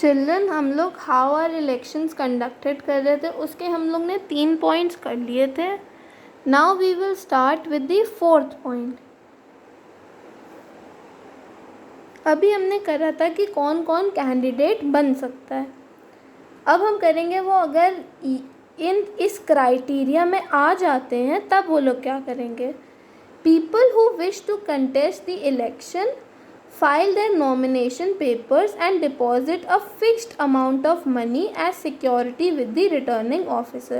Children हम लोग how are elections conducted कर रहे थे, उसके हम लोग ने 3 पॉइंट्स कर लिए थे. Now we will start with the 4th point. अभी हमने करा था कि कौन कौन कैंडिडेट बन सकता है. अब हम करेंगे वो अगर इस क्राइटेरिया में आ जाते हैं तब वो लोग क्या करेंगे. People who wish to contest the election file their nomination papers and deposit a fixed amount of money as security with the returning officer.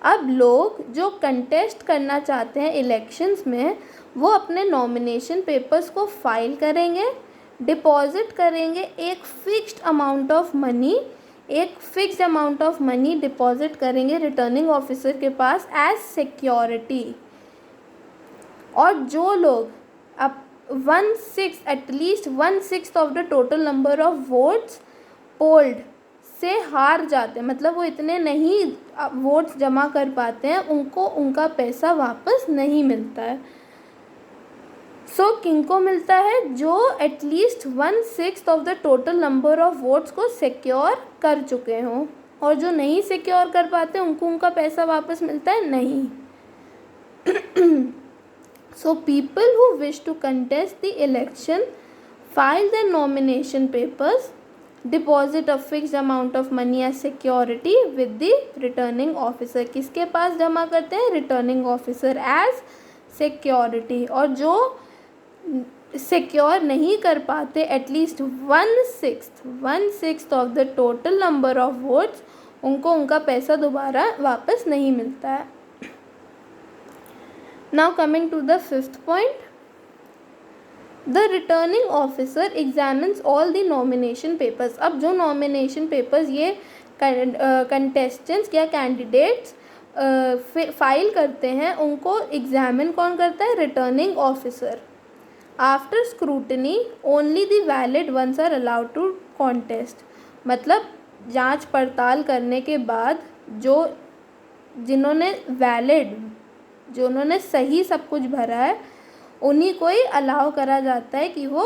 अब लोग जो कंटेस्ट करना चाहते हैं इलेक्शंस में वो अपने नॉमिनेशन पेपर्स को फाइल करेंगे, डिपॉजिट करेंगे एक fixed amount of money deposit करेंगे रिटर्निंग ऑफिसर के पास एज सिक्योरिटी. और जो लोग अब 1/6 at least 1/6 of the total number of votes polled से हार जाते हैं, मतलब वो इतने नहीं वोट्स जमा कर पाते हैं, उनको उनका पैसा वापस नहीं मिलता है. सो किनको मिलता है, जो at least 1/6 of the total number of votes को सिक्योर कर चुके हों, और जो नहीं सिक्योर कर पाते उनको उनका पैसा वापस मिलता है नहीं. So people who wish to contest the election file their nomination papers, deposit a fixed amount of money as security with the returning officer. किसके पास जमा करते हैं, रिटर्निंग ऑफिसर एज सिक्योरिटी. और जो सिक्योर नहीं कर पाते at least 1/6 of the total number of votes, उनको उनका पैसा दोबारा वापस नहीं मिलता है. Now coming to the 5th point, the returning officer examines all the nomination papers. अब जो nomination papers ये contestants या candidates फाइल करते हैं उनको एग्जामिन कौन करता है, returning officer. After scrutiny only the valid ones are allowed to contest. मतलब जांच पड़ताल करने के बाद जिन्होंने सही सब कुछ भरा है उन्हीं को ही अलाउ करा जाता है कि वो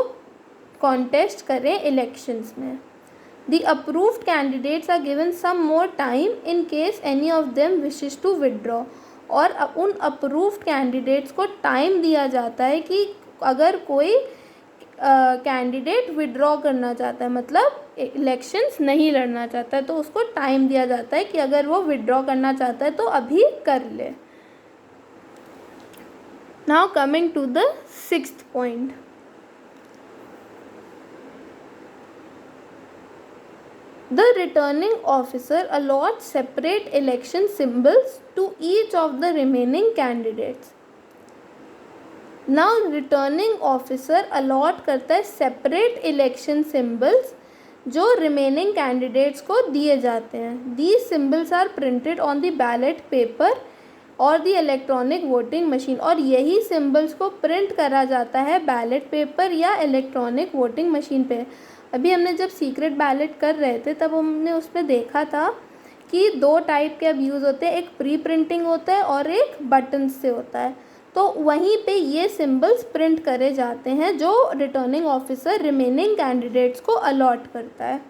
कॉन्टेस्ट करें इलेक्शंस में. The approved candidates are given some more time in case any of them wishes to withdraw. और उन अप्रूव्ड कैंडिडेट्स को टाइम दिया जाता है कि अगर कोई कैंडिडेट विड्रॉ करना चाहता है, मतलब इलेक्शंस नहीं लड़ना चाहता है, तो उसको टाइम दिया जाता है कि अगर वो विड्रॉ करना चाहता है तो अभी कर ले. Now coming to the 6th point. The returning officer allots separate election symbols to each of the remaining candidates. Now returning officer allot करता है separate election symbols जो remaining candidates को दिए जाते हैं. These symbols are printed on the ballot paper और दी electronic voting machine. और यही सिंबल्स को प्रिंट करा जाता है बैलेट पेपर या इलेक्ट्रॉनिक वोटिंग मशीन पे. अभी हमने जब सीक्रेट बैलेट कर रहे थे तब हमने उसमें देखा था कि 2 टाइप के अब यूज़ होते हैं, एक प्री प्रिंटिंग होता है और एक बटन से होता है. तो वहीं पे ये सिंबल्स प्रिंट करे जाते हैं जो रिटर्निंग ऑफिसर रिमेनिंग कैंडिडेट्स को अलॉट करता है.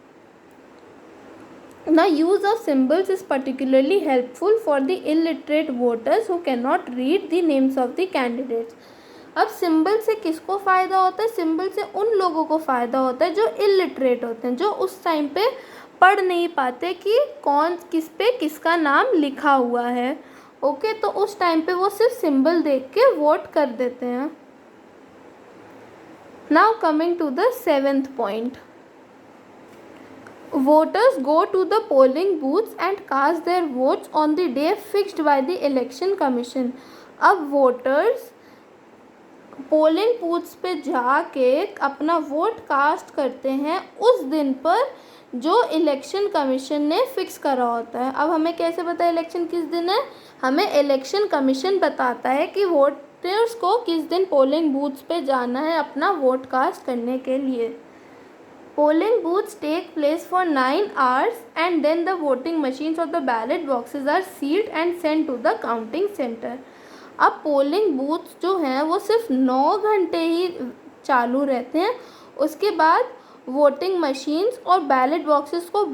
Now use of symbols is particularly helpful for the illiterate voters who cannot read the names of the candidates. अब सिंबल से किसको फ़ायदा होता है, सिंबल से उन लोगों को फ़ायदा होता है जो इलिटरेट होते हैं, जो उस टाइम पे पढ़ नहीं पाते कि कौन किस पे किसका नाम लिखा हुआ है. ओके, तो उस टाइम पे वो सिर्फ सिंबल देख के वोट कर देते हैं. Now coming to the 7th point. Voters go to the polling booths and cast their votes on the day fixed by the election commission. अब वोटर्स पोलिंग बूथ्स पे जाके अपना वोट कास्ट करते हैं उस दिन पर जो इलेक्शन कमीशन ने फिक्स करा होता है. अब हमें कैसे पता है इलेक्शन किस दिन है, हमें इलेक्शन कमीशन बताता है कि वोटर्स को किस दिन पोलिंग बूथ्स पे जाना है अपना वोट कास्ट करने के लिए. Polling booths take place for 9 hours and then the voting machines of the ballot boxes are sealed and sent to the counting center. अब पोलिंग बूथ्स जो हैं वो सिर्फ 9 घंटे ही चालू रहते हैं, उसके बाद वोटिंग मशीन्स और बैलेट बॉक्सेस को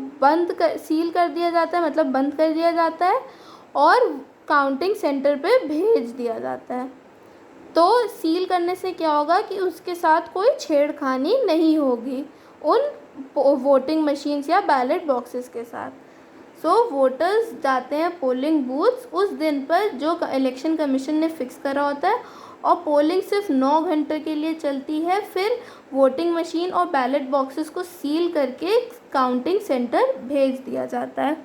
सील कर दिया जाता है, मतलब बंद कर दिया जाता है और काउंटिंग सेंटर पे भेज दिया जाता है। तो सील करने से क्या होगा कि उसके साथ कोई छेड़खानी नहीं होगी उन वोटिंग मशीन्स या बैलेट बॉक्सेस के साथ। सो वोटर्स जाते हैं पोलिंग बूथ्स उस दिन पर जो इलेक्शन कमीशन ने फिक्स करा होता है, और पोलिंग सिर्फ 9 घंटे के लिए चलती है। फिर वोटिंग मशीन और बैलेट बॉक्सेस को सील करके काउंटिंग सेंटर भेज दिया जाता है।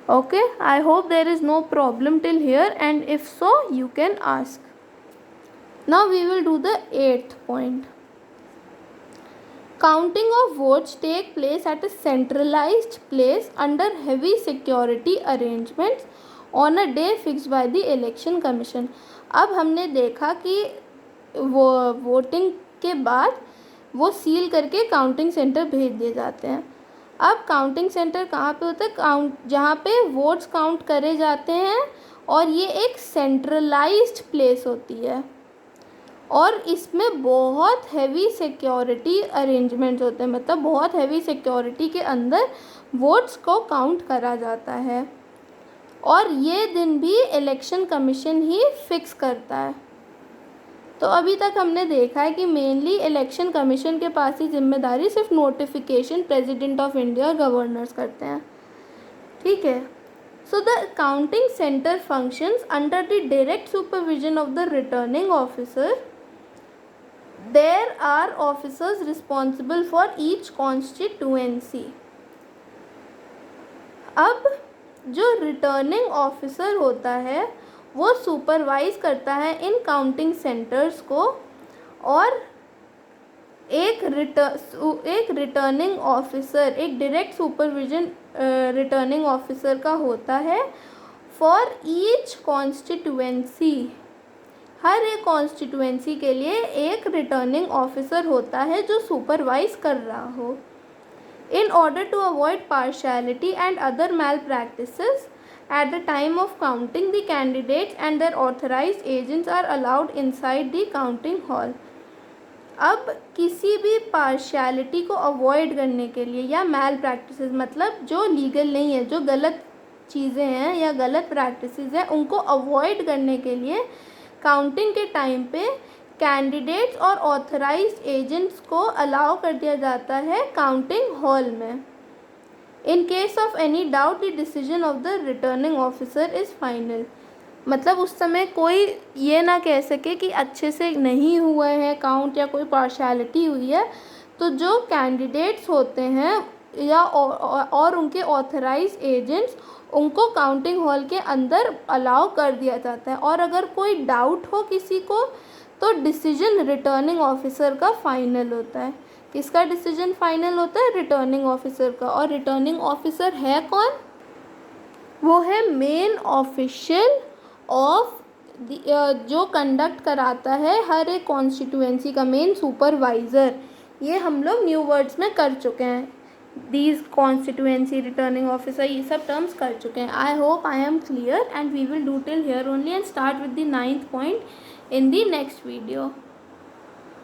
Okay, I hope there is no problem till here, and if so you can ask. Now we will do the 8th point. Counting of votes take place at a centralized place under heavy security arrangements on a day fixed by the election commission. अब हमने देखा कि वो voting के बाद वो seal करके counting centre भेज दिए जाते हैं। अब काउंटिंग सेंटर कहाँ पे होता है? जहाँ पे वोट्स काउंट करे जाते हैं, और ये एक सेंट्रलाइज्ड प्लेस होती है और इसमें बहुत हैवी सिक्योरिटी अरेंजमेंट्स होते हैं, मतलब बहुत हैवी सिक्योरिटी के अंदर वोट्स को काउंट करा जाता है, और ये दिन भी इलेक्शन कमीशन ही फिक्स करता है। तो अभी तक हमने देखा है कि मेनली इलेक्शन कमीशन के पास ही जिम्मेदारी, सिर्फ नोटिफिकेशन प्रेसिडेंट ऑफ इंडिया और गवर्नर्स करते हैं। ठीक है। So the counting centre functions under the direct supervision of the returning officer. There are officers responsible for each constituency. अब जो रिटर्निंग ऑफिसर होता है वो सुपरवाइज करता है इन काउंटिंग सेंटर्स को, और एक रिटर्निंग ऑफिसर, एक डायरेक्ट सुपरविजन रिटर्निंग ऑफिसर का होता है फॉर ईच कॉन्स्टिट्यूएंसी। हर एक कॉन्स्टिट्यूएंसी के लिए एक रिटर्निंग ऑफिसर होता है जो सुपरवाइज कर रहा हो। In order to avoid partiality and other malpractices at the time of counting, the candidates and their authorised agents are allowed inside the counting hall. अब किसी भी पार्शियलिटी को अवॉइड करने के लिए, या मैल प्रैक्टिसेस मतलब जो लीगल नहीं है, जो गलत चीज़ें हैं या गलत प्रैक्टिसेस हैं, उनको अवॉइड करने के लिए काउंटिंग के टाइम पे कैंडिडेट्स और ऑथराइज्ड एजेंट्स को अलाउ कर दिया जाता है काउंटिंग हॉल में। In case of any doubt the decision of the returning officer is final. मतलब उस समय कोई ये ना कह सके कि अच्छे से नहीं हुआ है काउंट या कोई पार्शियलिटी हुई है, तो जो कैंडिडेट्स होते हैं या और उनके ऑथराइज्ड एजेंट्स, उनको काउंटिंग हॉल के अंदर अलाउ कर दिया जाता है। और अगर कोई डाउट हो किसी को, तो डिसीजन रिटर्निंग ऑफिसर का फाइनल होता है। किसका डिसीजन फाइनल होता है? रिटर्निंग ऑफिसर का। और रिटर्निंग ऑफिसर है कौन? वो है मेन ऑफिशियल ऑफ जो कंडक्ट कराता है हर एक कॉन्स्टिट्यूएंसी का, मेन सुपरवाइज़र। ये हम लोग न्यू वर्ड्स में कर चुके हैं, these constituency returning officer, ये सब टर्म्स कर चुके हैं। I hope I am clear, and we will do till here only and start with the 9th point in the next video.